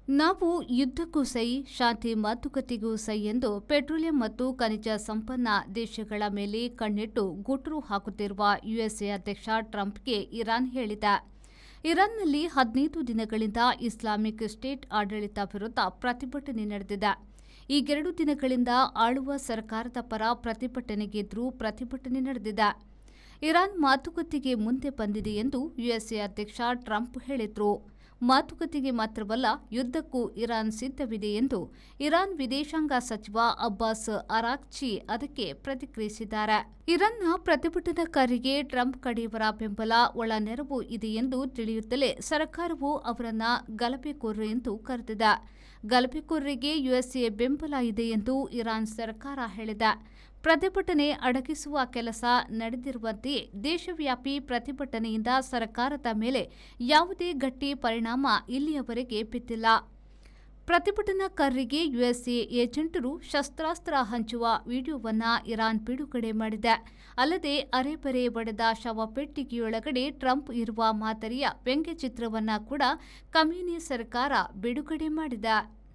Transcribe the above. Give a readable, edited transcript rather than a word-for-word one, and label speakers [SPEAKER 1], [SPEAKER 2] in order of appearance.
[SPEAKER 1] ನಾವು ಯುದ್ಧಕ್ಕೂ ಸೈ, ಶಾಂತಿ ಮಾತುಕತೆಗೂ ಸೈ ಎಂದು ಪೆಟ್ರೋಲಿಯಂ ಮತ್ತು ಖನಿಜ ಸಂಪನ್ನ ದೇಶಗಳ ಮೇಲೆ ಕಣ್ಣಿಟ್ಟು ಗುಟುರು ಹಾಕುತ್ತಿರುವ ಯುಎಸ್ಎ ಅಧ್ಯಕ್ಷ ಟ್ರಂಪ್ಗೆ ಇರಾನ್ ಹೇಳಿದೆ. ಇರಾನ್ನಲ್ಲಿ 15 ದಿನಗಳಿಂದ ಇಸ್ಲಾಮಿಕ್ ಸ್ಟೇಟ್ ಆಡಳಿತ ವಿರುದ್ಧ ಪ್ರತಿಭಟನೆ ನಡೆದಿದೆ. ಈ 2 ದಿನಗಳಿಂದ ಆಳುವ ಸರ್ಕಾರದ ಪರ ಪ್ರತಿಭಟನೆಗೆದುರು ಪ್ರತಿಭಟನೆ ನಡೆದಿದೆ. ಇರಾನ್ ಮಾತುಕತೆಗೆ ಮುಂದೆ ಬಂದಿದೆ ಎಂದು ಯುಎಸ್ಎ ಅಧ್ಯಕ್ಷ ಟ್ರಂಪ್ ಹೇಳಿದರು. ಮಾತುಕತೆಗೆ ಮಾತ್ರವಲ್ಲ, ಯುದ್ಧಕ್ಕೂ ಇರಾನ್ ಸಿದ್ಧವಿದೆ ಎಂದು ಇರಾನ್ ವಿದೇಶಾಂಗ ಸಚಿವ ಅಬ್ಬಾಸ್ ಅರಾಕ್ಚಿ ಅದಕ್ಕೆ ಪ್ರತಿಕ್ರಿಯಿಸಿದ್ದಾರೆ. ಇರಾನ್ನ ಪ್ರತಿಭಟನಾಕಾರರಿಗೆ ಟ್ರಂಪ್ ಕಡೆಯವರ ಬೆಂಬಲ, ಒಳ ನೆರವು ಇದೆ ಎಂದು ತಿಳಿಯುತ್ತಲೇ ಸರ್ಕಾರವು ಅವರನ್ನ ಗಲಭೆಕೋರರು ಎಂದು ಕರೆದಿದೆ. ಗಲಭೆಕೋರರಿಗೆ ಯುಎಸ್ಎ ಬೆಂಬಲ ಇದೆ ಎಂದು ಇರಾನ್ ಸರ್ಕಾರ ಹೇಳಿದೆ. ಪ್ರತಿಭಟನೆ ಅಡಗಿಸುವ ಕೆಲಸ ನಡೆದಿರುವಂತೆಯೇ ದೇಶವ್ಯಾಪಿ ಪ್ರತಿಭಟನೆಯಿಂದ ಸರ್ಕಾರದ ಮೇಲೆ ಯಾವುದೇ ಗಟ್ಟಿ ಪರಿಣಾಮ ಇಲ್ಲಿಯವರೆಗೆ ಬಿದ್ದಿಲ್ಲ. ಪ್ರತಿಭಟನಾಕಾರರಿಗೆ ಯುಎಸ್ಎ ಏಜೆಂಟರು ಶಸ್ತ್ರಾಸ್ತ್ರ ಹಂಚುವ ವಿಡಿಯೋವನ್ನು ಇರಾನ್ ಬಿಡುಗಡೆ ಮಾಡಿದೆ. ಅಲ್ಲದೆ ಅರೆಬರೆ ಒಡೆದ ಶವಪೆಟ್ಟಿಗೆಯೊಳಗಡೆ ಟ್ರಂಪ್ ಇರುವ ಮಾದರಿಯ ವ್ಯಂಗ್ಯಚಿತ್ರವನ್ನು ಕೂಡ ಖಮೇನಿ ಸರ್ಕಾರ ಬಿಡುಗಡೆ ಮಾಡಿದೆ.